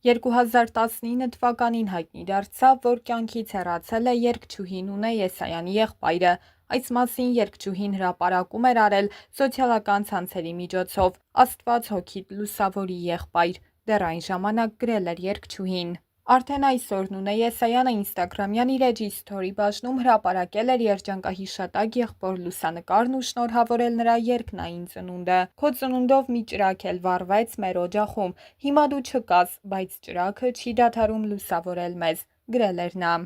2019 թվականին հայտնի դարձավ, որ կյանքից հեռացել է երգչուհի Նունե Եսայանի եղբայրը։ Այս մասին երգչուհին հրապարակում էր արել սոցիալական ցանցերի միջոցով։ Աստված հոգիդ լուսավորի եղբայր, դեռ այն ժամանակ գրել էր երգչուհին։ Արդեն այսօր Նունե Եսայանը ինստագրամյան իր էջի սթորի բաժնում հրապարակել էր երջանկահիշատակ եղբոր լուսանկարն ու շնորհավորել նրա երկնային ծնունդը։ Քո ծնունդով մի ճրագ էլ վառվեց մեր օջախում, հիմա դու չկաս, բայց ճրագը չի դադարում լուսավորել մեզ, գրել էր նա։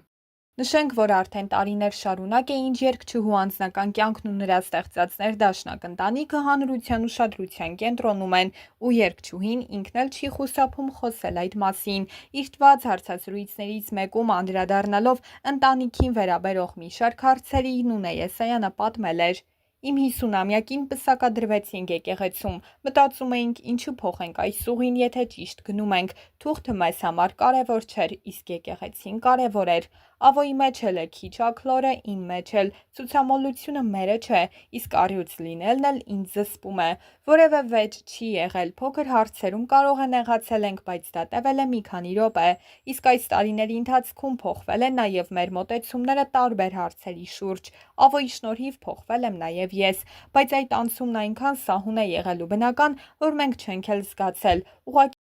Նշենք, որ արդեն տարիներ շարունակ է, ինչ երգչուհու անձնական կյանքն ու նրա ստեղծած ներդաշնակ ընտանիքը հանրության ուշադրության կենտրոնում են, ու երգչուհին ինքն էլ չի խուսափում խոսել այդ մասին։ Իր տված հարցազրույցներից մեկում անդրադառնալով ընտանիքին վերաբերող մի շարք հարցերի, Նունե Եսայանը պատմել էր. Իմ 50-ամյակին պսակադրվեցինք եկեղեցում, մտածում էինք ինչու փոխենք այս ուղին, եթե ճիշտ գնում ենք, թուղթը մեզ համար կարևոր չէր, իսկ եկեղեցին կարևոր էր, ավոյի մեջ էլ է քիչ աքլորը, իմ մեջ էլ, ցուցամոլությունը մերը չէ, իսկ առյուծ լինելն էլ ինձ զսպում է, որևէ վեճ չի եղել, փոքր հարցերում կարող է նեղացել ենք, բայց դա տևել է մի քանի րոպե, իսկ այս տարիների ընթացքում փոխվել են նաև մեր մոտեցումները տարբեր հարցերի շուրջ, ավոյի շնորհիվ փոխվել եմ նաև ես, բայց այդ անցումն այնքան սահուն է եղել ու բնական, որ մենք չենք էլ զգացել, ուղղակի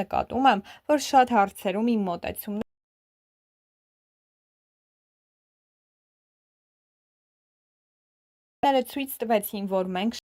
նկատում եմ, որ շատ հարցերում իմ մոտեցումները ցույց տվեցին, որ մենք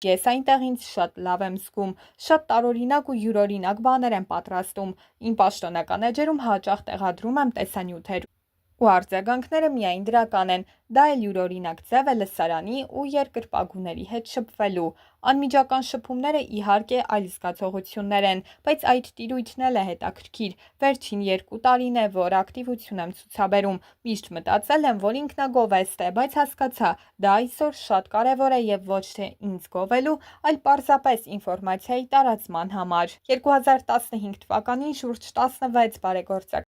Ես այնտեղ ինձ շատ լավ եմ զգում, շատ տարօրինակ ու յուրօրինակ բաներ եմ պատրաստում, իմ պաշտոնական էջերում հաճախ տեղադրում եմ տեսանյութեր ու արձագանքները միայն դրական են, դա էլ յուրօրինակ ձև է լսարանի ու երկրպագուների հետ շփվելու, անմիջական շփումները իհարկե այլ զգացողություններ են, բայց այդ տիրույթն էլ է հետաքրքիր, վերջին 2 տարին է, որ ակտիվություն եմ ցուցաբերում, միշտ մտածել եմ, որ ինքնագովեստ է, բայց հասկացա, դա այսօր շատ կարևոր է և ոչ թե ինձ գովելու, այլ պարզապես ինֆորմացիայի տարածման համար։ 2015 թվականին շուրջ 16 բարեգործական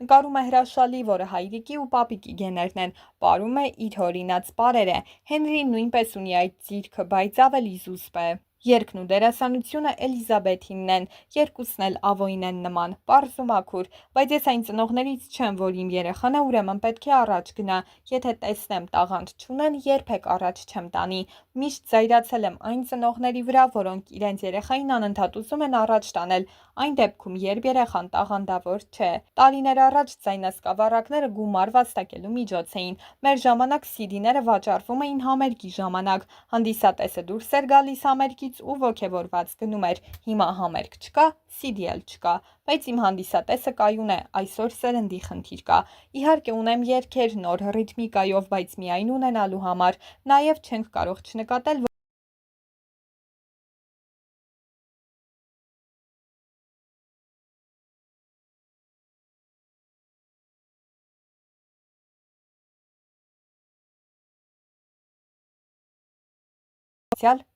Նկարում է հրաշալի, որը հայրիկի ու պապիկի գեներն են, պարում է իր հորինած պարերը։ Հենրին նույնպես ունի այդ ձիրքը, բայց ավելի զուսպ է։ Երգն ու դերասանությունը Էլիզաբեթինն են, երկուսն էլ Ավոյին են նման, պարզ ու մաքուր, բայց ես այն ծնողներից չեմ, որ իմ երեխան է, ուրեմն պետք է առաջ գնա, եթե տեսնեմ տաղանդ չունեն, երբեք առաջ չեմ տանի։ Միշտ զայրացել եմ այն ծնողների վրա, որոնք իրենց երեխային անընդհատ ուզում են առաջ տանել, այն դեպքում, երբ երեխան տաղանդավոր չէ։ Տարիներ առաջ ձայնասկավառակները գումար վաստակելու միջոց էին։ Մեր ժամանակ CD-ները վաճառվում էին համերգի ժամանակ։ Հանդիսատեսը դուրս էր գալիս համերգից ու ոգևորված գնում էր։ Հիմա համերգ չկա, CD էլ չկա, բայց իմ հանդիսատեսը կայուն է, այսօր սերնդի խնդիր կա։ Իհարկե ունեմ երգեր նոր ռիթմիկայով, բայց միայն ունենալու համար։ Նաև չենք կարող չնկատել,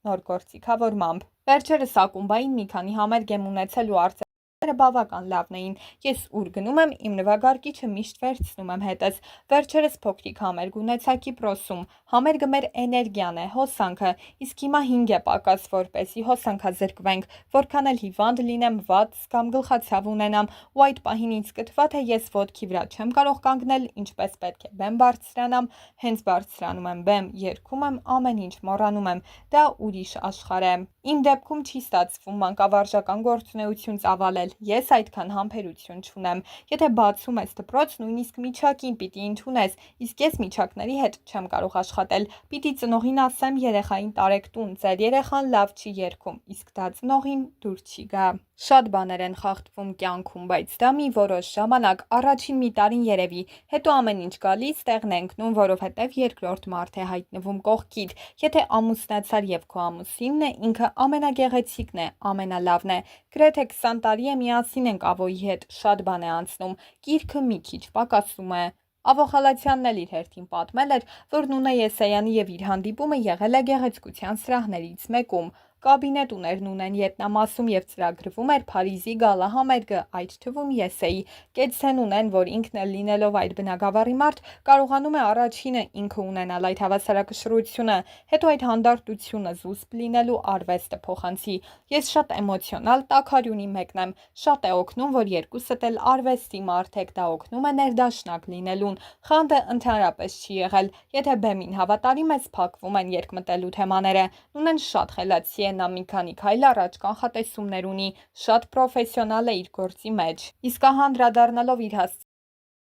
նոր գործիքավորմամբ։ Վերջերս ակումբային մի քանի համերգ եմ ունեցել ու արձակները բավական լավն էին։ Ես ուր գնում եմ, իմ նվագարկիչը միշտ վերցնում եմ հետս։ Վերջերս փոքրիկ համերգ ունեցա Կիպրոսում։ Համերգը մեր էներգիան է, հոսանքը, իսկ հիմա 5 է պակաս, որպեսի հոսանքազրկվենք, որքան էլ հիվանդ լինեմ, վատ զգամ, գլխացավ ունենամ, ու այդ պահին ինձ կթվա, թե ես ոտքի վրա չեմ կարող կանգնել, ինչպես պետք է բեմ բարձրանամ, հենց բարձրանում եմ բեմ, երգում եմ, ամեն ինչ մոռանում եմ, դա ուրիշ աշխարհ է։ Իմ դեպքում չի ստացվում մանկավարժական գործունեություն ծավալել, ես այդքան համբերություն չունեմ։ Եթե բացում ես դպրոց, նույնիսկ միջակին պիտի ընդունես, իսկ ես միջակների հետ չեմ կարող աշխատել։ Պիտի ծնողին ասեմ երեխային տարեք տուն, ձեր երեխան լավ չի երգում, իսկ դա ծնողին դուր չի գա։ Շատ բաներ են խախտվում կյանքում, բայց դա մի որոշ ժամանակ, առաջին մի տարին երևի, հետո ամեն ինչ գալիս տեղն է ընկնում, որովհետև երկրորդ մարդ է հայտնվում կողքիդ։ Եթե ամուսնացար եւ քո ամուսինն է, ինքը ամենագեղեցիկն է, ամենալավն է։ Գրեթե 20 տարի է միասին ենք Ավոյի հետ, շատ բան է անցնում։ Գիրքը մի քիչ պակասում է։ Ավո Խալացյանն էլ իր հերթին պատմել էր, որ Նունե Եսայանի եւ իր հանդիպումը եղել է գեղեցկության սրահներից մեկում։ Կաբինետ ուներ Նունեն Ետնամասում եւ ծրագրվում էր Փարիզի գալա համերգը, այդ թվում ես էի։ Կեցցեն ունեն, որ ինքն էլ լինելով այդ բնակավարի մարդ, կարողանում է առաջինը ինքը ունենալ այդ հավասարակշռությունը, հետո այդ հանդարտությունը զուսպ լինելու արվեստը փոխանցի։ Ես շատ էմոցիոնալ տաքարյունի մեկն եմ, շատ է օգնում, որ երկուսդ էլ արվեստի մարդ եք, դա օգնում է ներդաշնակ լինելուն։ Խանդը ընդհանրապես չի եղել, եթե բեմին հավատարիմ ես, փակվում են երկմտելու թեմաները։ Նունեն շատ խելացի է, նա մի քանի քայլ առաջ կանխատեսումներ ունի, շատ պրոֆեսիոնալ է իր գործի մեջ։ Իսկ անդրադառնալով իր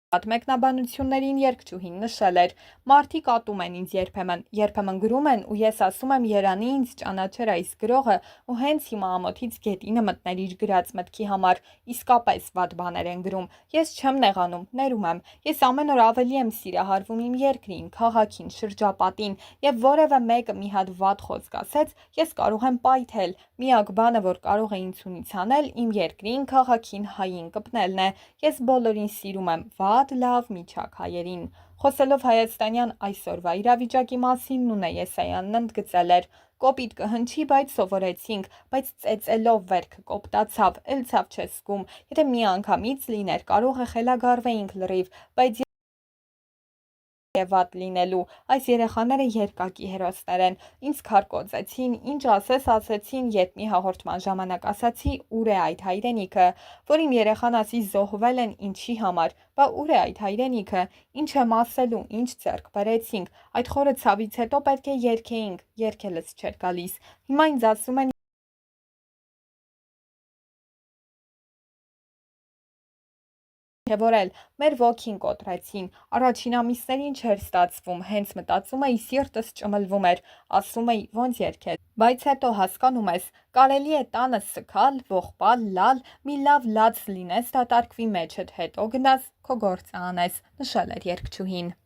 մեկնաբանություններին երգչուհին նշել էր. «Մարդիկ ատում են ինձ երբեմն գրում են ու ես ասում եմ Երանի ինձ ճանաչեր այս գրողը ու հենց հիմա ամոթից գետինը մտներ իր գրած մտքի համար, իսկապես վատ բաներ են գրում, ես չեմ նեղանում, ներում եմ, ես ամեն օր ավելի եմ սիրահարվում իմ երկրին, քաղաքին, շրջապատին եւ որևէ մեկը մի հատ վատ խոսք ասեց, ես կարող եմ պայթել, միակ բանը, որ կարող է ինձ հունից անել, իմ երկրին, քաղաքին, հային կպնելն է, ես բոլորին սիրում եմ, վատ, լավ, միջակ հայերին»։ Խոսելով հայաստանյան այսօրվա իրավիճակի մասին Նունե Եսայանն ընդգծել էր. «Կոպիտ կհնչի, բայց սովորեցինք, բայց ծեծելով վերքը կոպտացավ, էլ ցավ չես զգում, եթե միանգամից լիներ, կարող է խելագարվեինք լրիվ, բայց եւ վատ լինելու, այս երեխաները երկակի հերոսներ են, ինձ քարկոծեցին, ինչ ասես ասեցին, երբ մի հաղորդման ժամանակ ասացի ուր է այդ հայրենիքը, որ իմ երեխան ասի զոհվել են ինչի համար, բա ուր է այդ հայրենիքը, ինչ եմ ասելու, ինչ ձեռք բերեցինք, այդ խորը ցավից հետո պետք է երգեինք, երգելս չէր գալիս, հիմա ինձ ասում են ոգևորել, մեր ոգին կոտրեցին, առաջին ամիսներին չէր ստացվում, հենց մտածում էի սիրտս ճմլվում էր, ասում էի ոնց երգել, բայց հետո հասկանում ես, կարելի է տանը սգալ, ողբալ, լալ, մի լավ լաց լինես դատարկվի մեջդ, հետո գնաս քո գործը անես, նշել էր երգչուհին։